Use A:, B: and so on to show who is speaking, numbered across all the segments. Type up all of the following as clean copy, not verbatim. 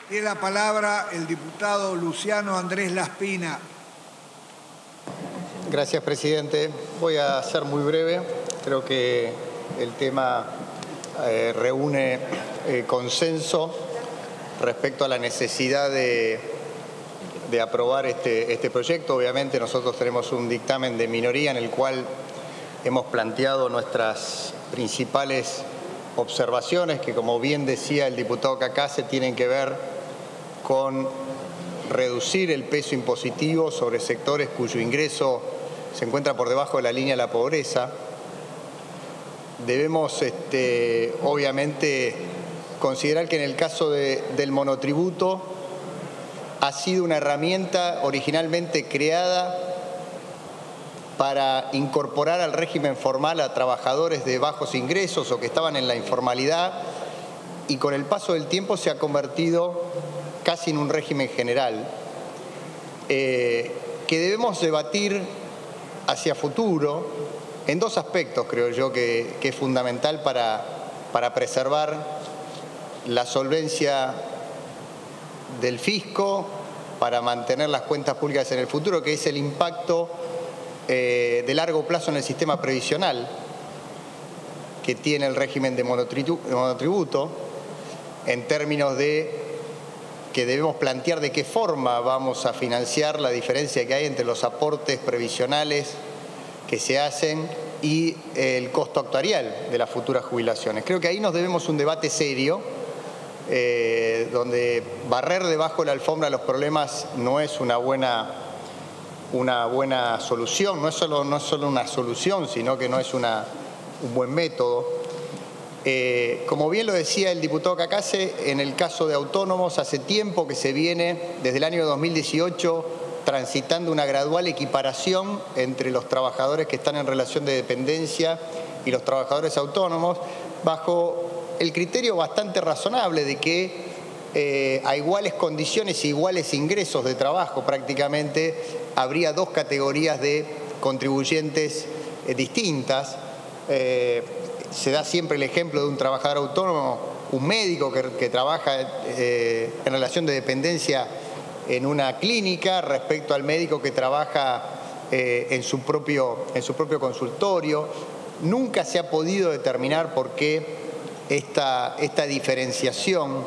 A: Tiene la palabra el diputado Luciano Andrés Laspina.
B: Gracias, presidente. Voy a ser muy breve. Creo que el tema reúne consenso respecto a la necesidad de aprobar este proyecto. Obviamente nosotros tenemos un dictamen de minoría en el cual hemos planteado nuestras principales observaciones que, como bien decía el diputado Cacase, tienen que ver con reducir el peso impositivo sobre sectores cuyo ingreso se encuentra por debajo de la línea de la pobreza. Debemos, obviamente, considerar que en el caso del monotributo ha sido una herramienta originalmente creada para incorporar al régimen formal a trabajadores de bajos ingresos o que estaban en la informalidad, y con el paso del tiempo se ha convertido casi en un régimen general, que debemos debatir hacia futuro en dos aspectos, creo yo, que es fundamental para preservar la solvencia del fisco, para mantener las cuentas públicas en el futuro, que es el impacto de largo plazo en el sistema previsional que tiene el régimen de monotributo, en términos de que debemos plantear de qué forma vamos a financiar la diferencia que hay entre los aportes previsionales que se hacen y el costo actuarial de las futuras jubilaciones. Creo que ahí nos debemos un debate serio, donde barrer debajo de la alfombra los problemas no es una buena solución, no es solo una solución, sino que no es un buen método. Como bien lo decía el diputado Cacase, en el caso de autónomos hace tiempo que se viene, desde el año 2018, transitando una gradual equiparación entre los trabajadores que están en relación de dependencia y los trabajadores autónomos, bajo el criterio bastante razonable de que a iguales condiciones e iguales ingresos de trabajo prácticamente habría dos categorías de contribuyentes distintas. Se da siempre el ejemplo de un trabajador autónomo, un médico que trabaja en relación de dependencia en una clínica respecto al médico que trabaja en su propio consultorio. Nunca se ha podido determinar por qué esta diferenciación,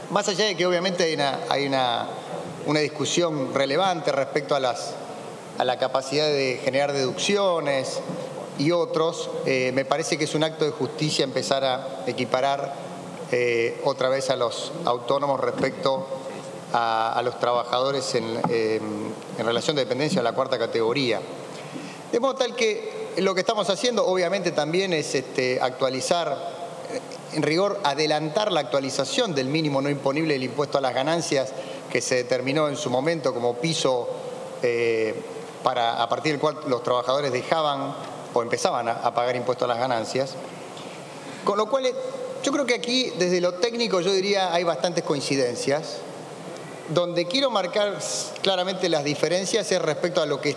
B: más allá de que obviamente hay una discusión relevante respecto a la capacidad de generar deducciones y otros, me parece que es un acto de justicia empezar a equiparar otra vez a los autónomos respecto a los trabajadores en relación de dependencia de la cuarta categoría. De modo tal que lo que estamos haciendo obviamente también es actualizar, en rigor adelantar la actualización del mínimo no imponible del impuesto a las ganancias que se determinó en su momento como piso a partir del cual los trabajadores dejaban o empezaban a pagar impuestos a las ganancias. Con lo cual, yo creo que aquí, desde lo técnico, yo diría hay bastantes coincidencias. Donde quiero marcar claramente las diferencias es respecto a lo que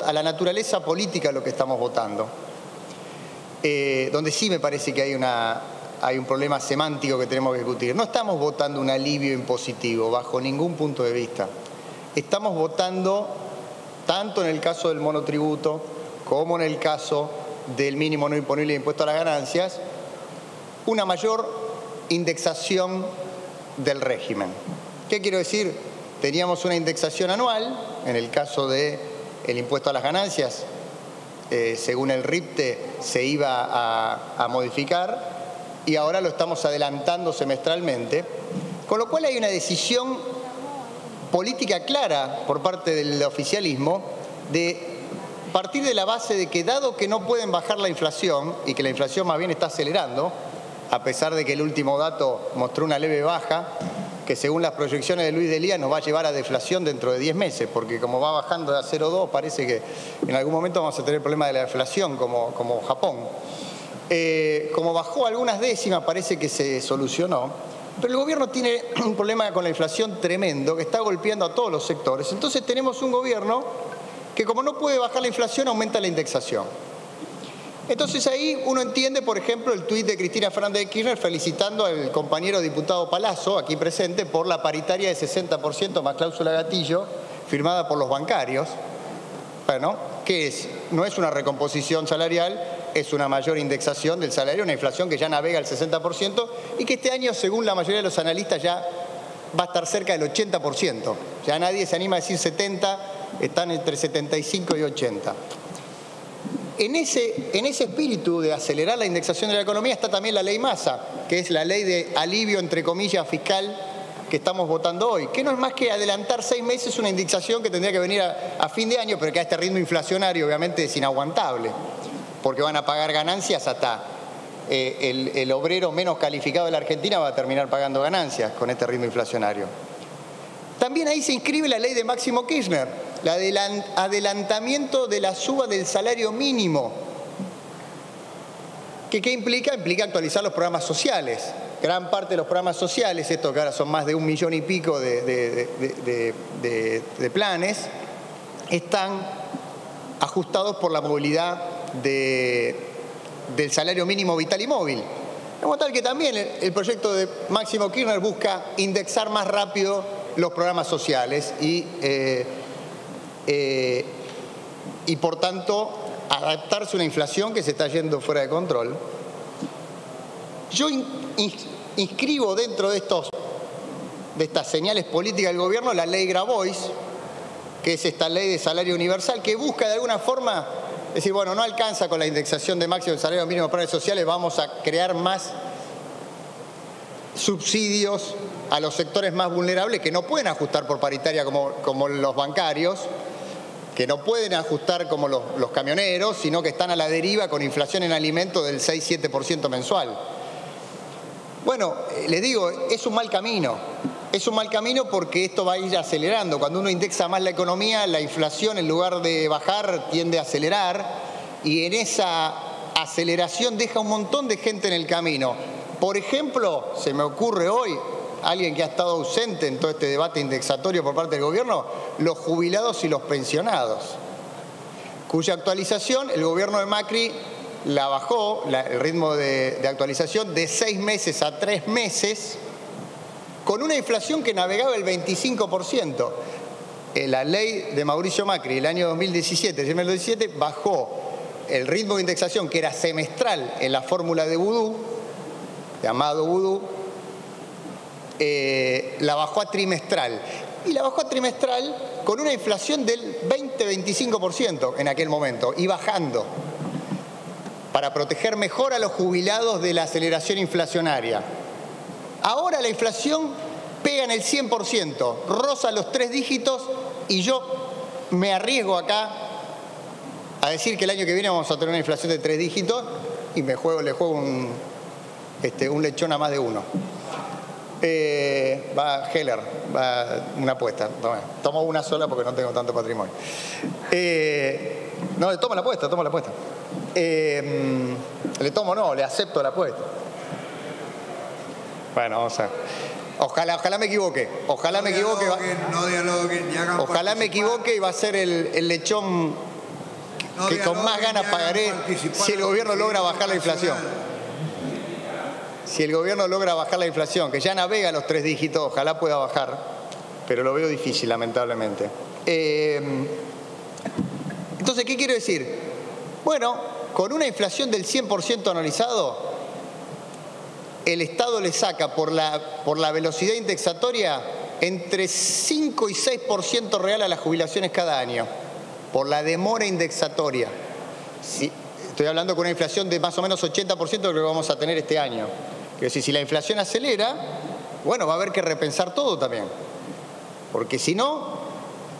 B: a la naturaleza política de lo que estamos votando. Donde sí me parece que hay un problema semántico que tenemos que discutir. No estamos votando un alivio impositivo, bajo ningún punto de vista. Estamos votando, tanto en el caso del monotributo, como en el caso del mínimo no imponible de impuesto a las ganancias, una mayor indexación del régimen. ¿Qué quiero decir? Teníamos una indexación anual, en el caso del impuesto a las ganancias, según el RIPTE se iba a modificar, y ahora lo estamos adelantando semestralmente, con lo cual hay una decisión política clara por parte del oficialismo de partir de la base de que, dado que no pueden bajar la inflación y que la inflación más bien está acelerando, a pesar de que el último dato mostró una leve baja, que según las proyecciones de Luis Delía nos va a llevar a deflación dentro de 10 meses, porque como va bajando de a 0,2, parece que en algún momento vamos a tener el problema de la deflación como Japón. Como bajó algunas décimas, parece que se solucionó, pero el gobierno tiene un problema con la inflación tremendo que está golpeando a todos los sectores. Entonces tenemos un gobierno que, como no puede bajar la inflación, aumenta la indexación. Entonces ahí uno entiende, por ejemplo, el tuit de Cristina Fernández de Kirchner felicitando al compañero diputado Palazzo, aquí presente, por la paritaria de 60% más cláusula gatillo, firmada por los bancarios. Bueno, ¿qué es? No es una recomposición salarial, es una mayor indexación del salario, una inflación que ya navega al 60% y que este año, según la mayoría de los analistas, ya va a estar cerca del 80%. Ya nadie se anima a decir 70%, están entre 75 y 80%. En ese espíritu de acelerar la indexación de la economía está también la ley Massa, que es la ley de alivio, entre comillas, fiscal que estamos votando hoy, que no es más que adelantar 6 meses una indexación que tendría que venir a fin de año, pero que a este ritmo inflacionario obviamente es inaguantable, porque van a pagar ganancias hasta el obrero menos calificado de la Argentina va a terminar pagando ganancias con este ritmo inflacionario. También ahí se inscribe la ley de Máximo Kirchner, el adelantamiento de la suba del salario mínimo. ¿Qué implica? Implica actualizar los programas sociales. Gran parte de los programas sociales, esto que ahora son más de 1 millón y pico de planes, están ajustados por la movilidad del salario mínimo vital y móvil. Como tal que también el proyecto de Máximo Kirchner busca indexar más rápido los programas sociales y por tanto adaptarse a una inflación que se está yendo fuera de control. Yo inscribo dentro de estas señales políticas del gobierno la ley Grabois, que es esta ley de salario universal que busca de alguna forma decir, bueno, no alcanza con la indexación de máximo del salario mínimo de planes sociales, vamos a crear más subsidios a los sectores más vulnerables que no pueden ajustar por paritaria como los bancarios, que no pueden ajustar como los camioneros, sino que están a la deriva con inflación en alimentos del 6-7% mensual. Bueno, les digo, es un mal camino. Es un mal camino porque esto va a ir acelerando. Cuando uno indexa más la economía, la inflación en lugar de bajar tiende a acelerar y en esa aceleración deja un montón de gente en el camino. Por ejemplo, se me ocurre hoy, alguien que ha estado ausente en todo este debate indexatorio por parte del gobierno, los jubilados y los pensionados, cuya actualización el gobierno de Macri la bajó, el ritmo de actualización, de 6 meses a 3 meses, con una inflación que navegaba el 25%. La ley de Mauricio Macri, el año 2017, bajó el ritmo de indexación, que era semestral en la fórmula de Vudú, llamado Vudú, la bajó a trimestral. Y la bajó a trimestral con una inflación del 20-25% en aquel momento, y bajando, para proteger mejor a los jubilados de la aceleración inflacionaria. Ahora la inflación pega en el 100%, roza los 3 dígitos, y yo me arriesgo acá a decir que el año que viene vamos a tener una inflación de 3 dígitos y le juego un lechón a más de 1. Va Heller, va una apuesta. Tomo una sola porque no tengo tanto patrimonio. No, toma la apuesta. Le acepto la apuesta. Bueno, vamos a ver. Ojalá me equivoque. Ojalá me equivoque y va a ser el lechón que con más ganas pagaré si el gobierno logra bajar la inflación. Si el gobierno logra bajar la inflación, que ya navega los 3 dígitos, ojalá pueda bajar, pero lo veo difícil, lamentablemente. Entonces, ¿qué quiero decir? Bueno, con una inflación del 100% anualizado, el Estado le saca por la velocidad indexatoria entre 5 y 6% real a las jubilaciones cada año, por la demora indexatoria. Sí, estoy hablando con una inflación de más o menos 80% de lo que vamos a tener este año. Quiero decir, si la inflación acelera, bueno, va a haber que repensar todo también. Porque si no,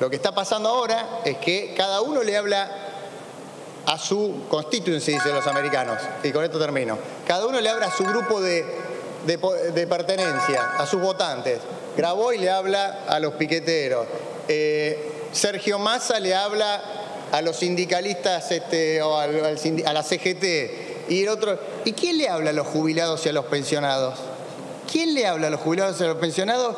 B: lo que está pasando ahora es que cada uno le habla a su constituency, dicen los americanos, y con esto termino. Cada uno le habla a su grupo de pertenencia, a sus votantes. Grabois le habla a los piqueteros. Sergio Massa le habla a los sindicalistas o a la CGT. Y el otro, ¿y quién le habla a los jubilados y a los pensionados? ¿Quién le habla a los jubilados y a los pensionados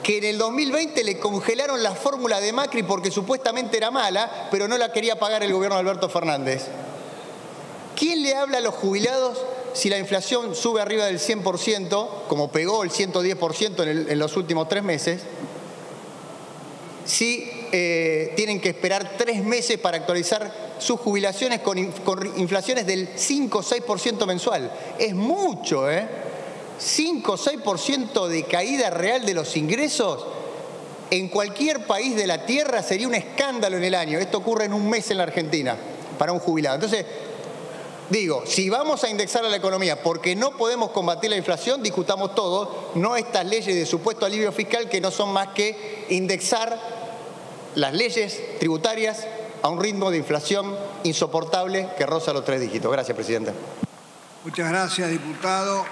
B: que en el 2020 le congelaron la fórmula de Macri porque supuestamente era mala, pero no la quería pagar el gobierno de Alberto Fernández? ¿Quién le habla a los jubilados si la inflación sube arriba del 100%, como pegó el 110% en los últimos 3 meses? Si tienen que esperar 3 meses para actualizar sus jubilaciones con inflaciones del 5 o 6% mensual. Es mucho, ¿eh? 5 o 6% de caída real de los ingresos. En cualquier país de la Tierra sería un escándalo en el año. Esto ocurre en un mes en la Argentina para un jubilado. Entonces, digo, si vamos a indexar a la economía porque no podemos combatir la inflación, discutamos todo, no estas leyes de supuesto alivio fiscal que no son más que indexar las leyes tributarias a un ritmo de inflación insoportable que roza los 3 dígitos. Gracias, presidente.
A: Muchas gracias, diputado.